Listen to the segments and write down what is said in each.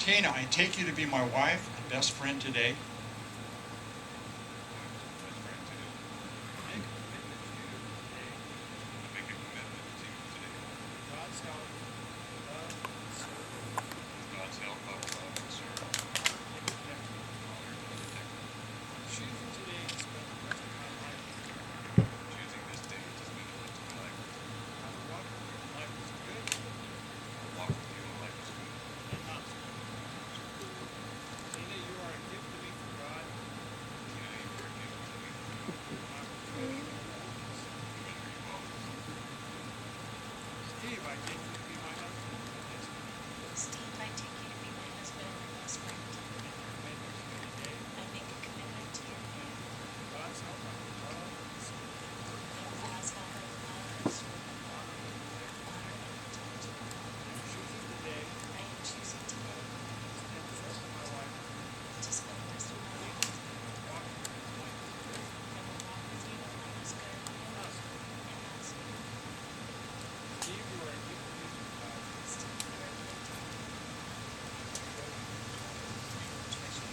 Tina, I take you to be my wife and best friend today. Steve, I take you to be my husband and best friend. I make a commitment to you and God's help I will love and serve you. And God's help I will love and serve you. Honor and protect you. I am choosing today to spend the rest of my life with you. I will walk with you in life is good and not so good. Steve, you are a gift to me from God. Steve, you are a gift to me. Treasure.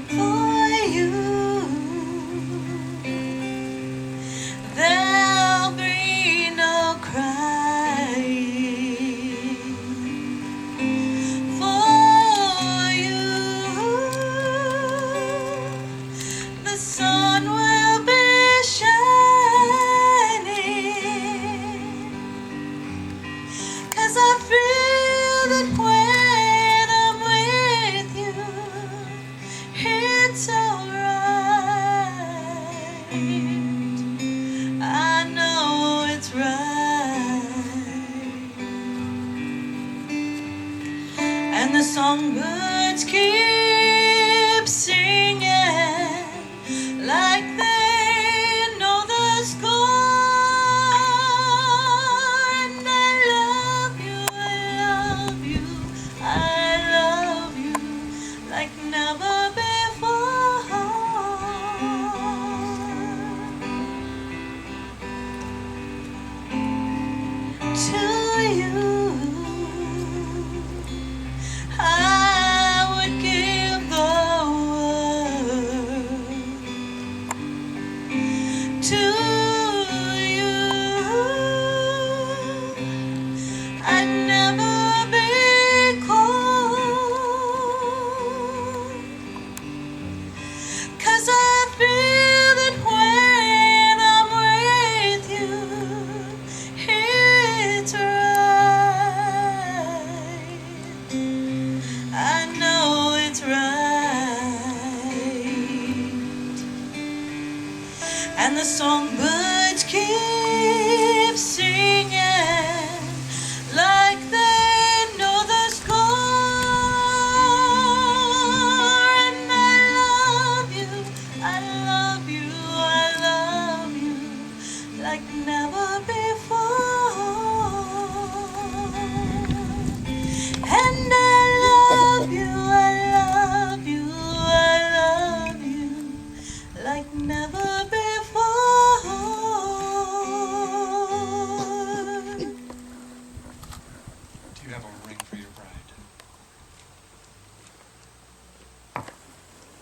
For you, there'll be no crying. For you, the sun will be shining. 'Cause I feel that when I'm with you, it's alright. I know it's right. And the songbirds keep singing like they know the score. And I love you, I love you, I love you like never before. To you, I would give the world. To you, I'd never be cold. 'Cause I feel that when I'm with you, it's right. I know it's right. And the songbirds keep singing like they know the score. And I love you, I love you, I love you like never before. And I love you, I love you, I love you like never before. Do you have a ring for your bride?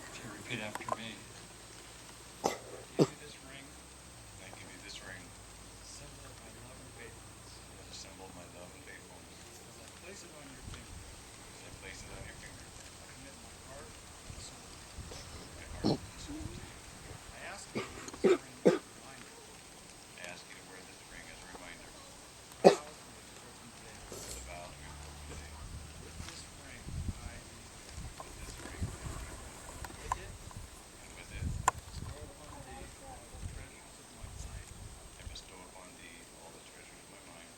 If you repeat after me. Give me this ring. I give you this ring. Symbol of my love and faithfulness. As a symbol of my love and faithfulness. As I place it on your finger. As I place it on your finger. I commit my heart and soul. I commit my heart and soul to you. I ask you to wear this ring as a reminder. I ask you to wear this ring as a reminder. Vows we have spoken today. The vows we have spoken today. With this ring, I with this ring, with it, and with it, bestow upon thee all the treasures of my mind. I bestow upon thee all the treasures of my mind,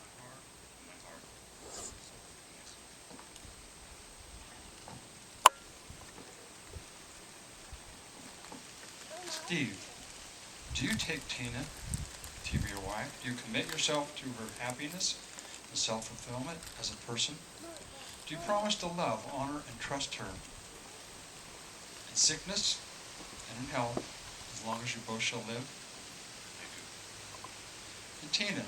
my heart, and my heart, and my soul, and my soul. Steve, do you take Tina to be your wife? Do you commit yourself to her happiness and self-fulfillment as a person? Do you promise to love, honor, and trust her in sickness and in health, as long as you both shall live? I do. And Tina,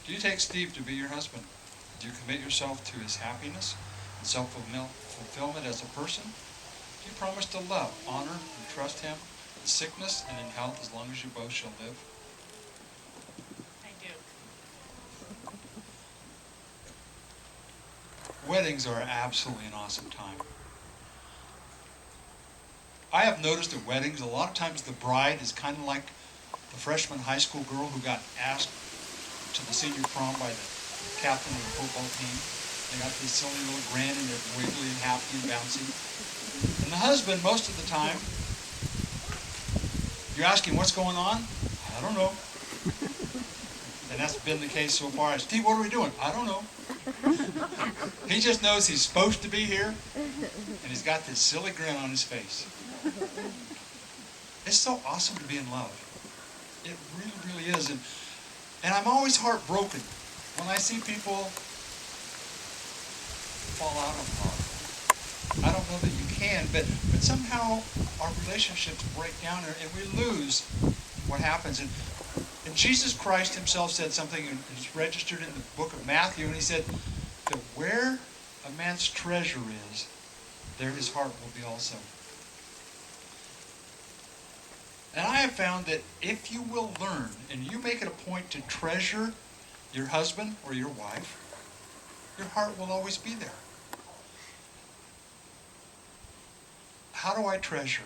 do you take Steve to be your husband? Do you commit yourself to his happiness and self-fulfillment as a person? Do you promise to love, honor, and trust him in sickness and in health, as long as you both shall live? I do. Weddings are absolutely an awesome time. I have noticed at weddings, a lot of times the bride is kind of like the freshman high school girl who got asked to the senior prom by the captain of the football team. They got this silly little grin and they're wiggly and happy and bouncy. And the husband, most of the time, you ask him, what's going on? I don't know. And that's been the case so far. Steve, what are we doing? I don't know. He just knows he's supposed to be here, and he's got this silly grin on his face. It's so awesome to be in love. It really, really is. And I'm always heartbroken when I see people fall out of love. I don't know that you can, but somehow our relationships break down and we lose what happens. And Jesus Christ himself said something, and it's registered in the book of Matthew, and he said that where a man's treasure is, there his heart will be also. And I have found that if you will learn and you make it a point to treasure your husband or your wife, your heart will always be there. How do I treasure?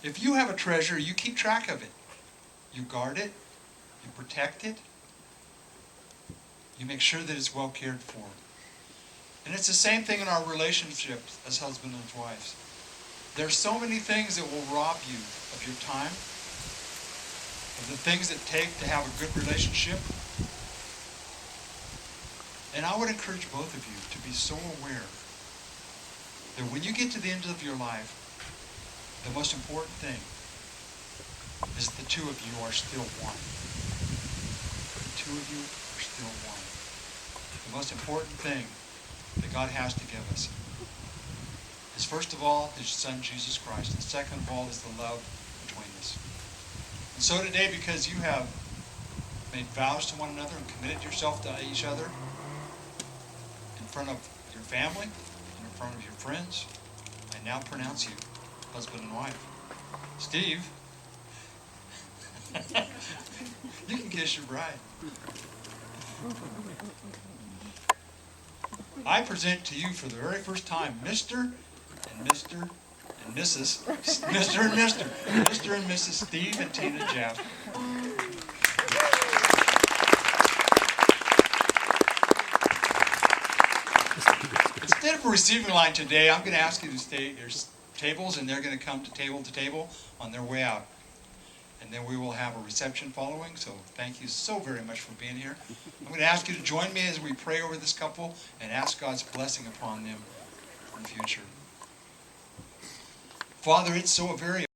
If you have a treasure, you keep track of it. You guard it. You protect it. You make sure that it's well cared for. And it's the same thing in our relationships as husband and wives. There's so many things that will rob you of your time, of the things that take to have a good relationship. And I would encourage both of you to be so aware that when you get to the end of your life, the most important thing is the two of you are still one. The two of you are still one. The most important thing that God has to give us is, first of all, his Son, Jesus Christ. And second of all is the love between us. And so today, because you have made vows to one another and committed yourself to each other in front of your family and in front of your friends, I now pronounce you husband and wife. Steve, you can kiss your bride. I present to you for the very first time Mr. and Mr. and Mrs. Mr. and Mr. Mr. and Mrs. Steve and Tina Jaspers. Instead of a receiving line today, I'm going to ask you to stay at your tables, and they're going to come to table on their way out. And then we will have a reception following, so thank you so very much for being here. I'm going to ask you to join me as we pray over this couple and ask God's blessing upon them in the future. Father, it's so very